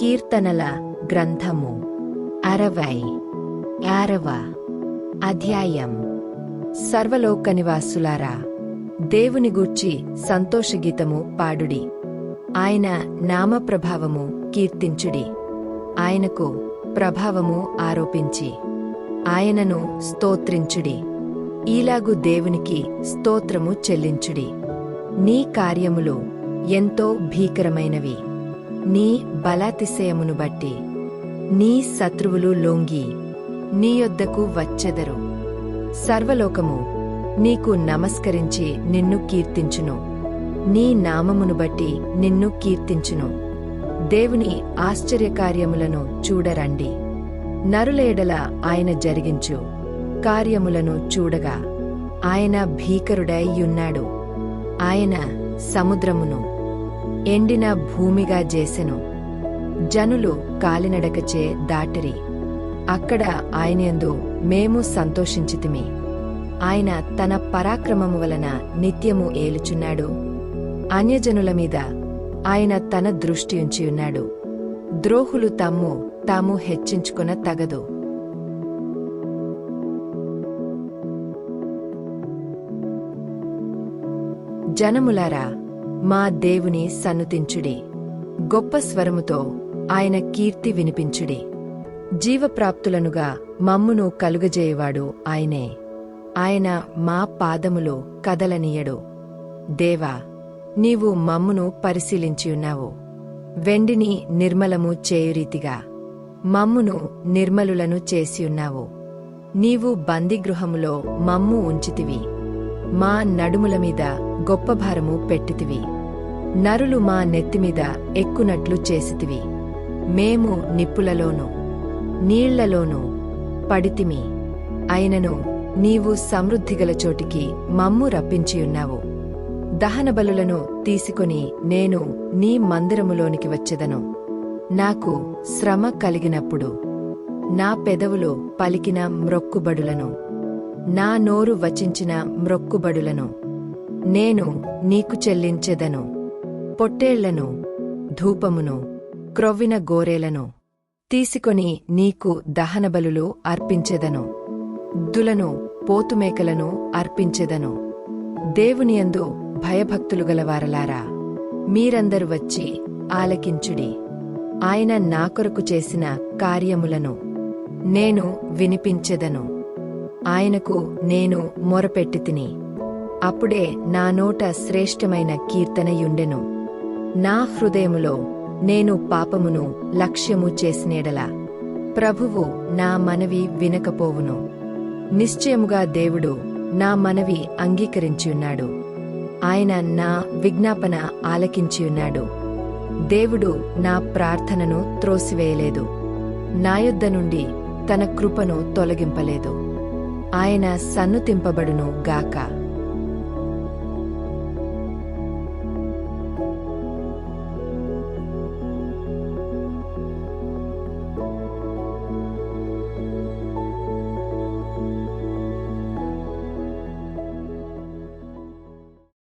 కీర్తనల గ్రంథము 66వ అధ్యాయం. సర్వలోక నివాసులారా, దేవుని గూర్చి సంతోషగీతము పాడుడి. ఆయన నామప్రభావము కీర్తించుడి. ఆయనకు ప్రభావము ఆరోపించి ఆయనను స్తోత్రించుడి. ఈలాగు దేవునికి స్తోత్రము చెల్లించుడి. నీ కార్యములు ఎంతో భీకరమైనవి. నీ బలాతిశయమును బట్టి నీ శత్రువులు లొంగి నీ యొద్దకు వచ్చెదరు. సర్వలోకము నీకు నమస్కరించి నిన్ను కీర్తించును. నీ నామమును బట్టి నిన్ను కీర్తించును. దేవుని ఆశ్చర్యకార్యములను చూడరండి. నరుల ఎడల ఆయన జరిగించు కార్యములను చూడగా ఆయన భీకరుడై యున్నాడు. ఆయన సముద్రమును ఎండిన భూమిగా చేసెను. జనులు కాలినడకచే దాటిరి. అక్కడ ఆయనయందు మేము సంతోషించితిమి. ఆయన తన పరాక్రమము వలన నిత్యము ఏలుచున్నాడు. అన్యజనుల మీద ఆయన తన దృష్టి ఉంచియున్నాడు. ద్రోహులు తమ్ము తాము హెచ్చించుకొన తగదు. జనములారా, మా దేవుని సన్నుతించుడి. గొప్ప స్వరముతో ఆయన కీర్తి వినిపించుడి. జీవప్రాప్తులనుగా మమ్మును కలుగజేయవాడు ఆయనే. ఆయన మా పాదములు కదలనీయడు. దేవా, నీవు మమ్మును పరిశీలించియున్నావు. వెండిని నిర్మలము చేయురీతిగా మమ్మును నిర్మలులను చేసియున్నావు. నీవు బందీగృహములో మమ్ము ఉంచితివి. మా నడుముల మీద గొప్ప భారము పెట్టితివి. నరులు మా నెత్తిమీద ఎక్కునట్లు చేసితివి. మేము నిప్పులలోనూ నీళ్లలోనూ పడితిమి. అయినను నీవు సమృద్ధిగల చోటికి మమ్ము రప్పించియున్నావు. దహనబలులను తీసుకొని నేను నీ మందిరములోనికి వచ్చెదను. నాకు శ్రమ కలిగినప్పుడు నా పెదవులు పలికిన మ్రొక్కుబడులను, నా నోరు వచించిన మ్రొక్కుబడులను నేను నీకు చెల్లించెదను. పొట్టేళ్లను, ధూపమును, క్రొవ్విన గోరేలను తీసుకొని నీకు దహనబలులు అర్పించెదను. దులను, పోతుమేకలను అర్పించెదను. దేవునియందు భయభక్తులు గలవారలారా, మీరందరు వచ్చి ఆలకించుడి. ఆయన నా కొరకు చేసిన కార్యములను నేను వినిపించెదను. ఆయనకు నేను మొరపెట్టితిని. అప్పుడే నా నోట శ్రేష్టమైన కీర్తనయుండెను. నా హృదయములో నేను పాపమును లక్ష్యము చేసినేడల ప్రభువు నా మనవి వినకపోవును. నిశ్చయముగా దేవుడు నా మనవి అంగీకరించియున్నాడు. ఆయన నా విజ్ఞాపన ఆలకించియున్నాడు. దేవుడు నా ప్రార్థనను త్రోసివేయలేదు. నా యొద్ద నుండి తన కృపను తొలగింపలేదు. ఆయన సన్నుతింపబడును గాక.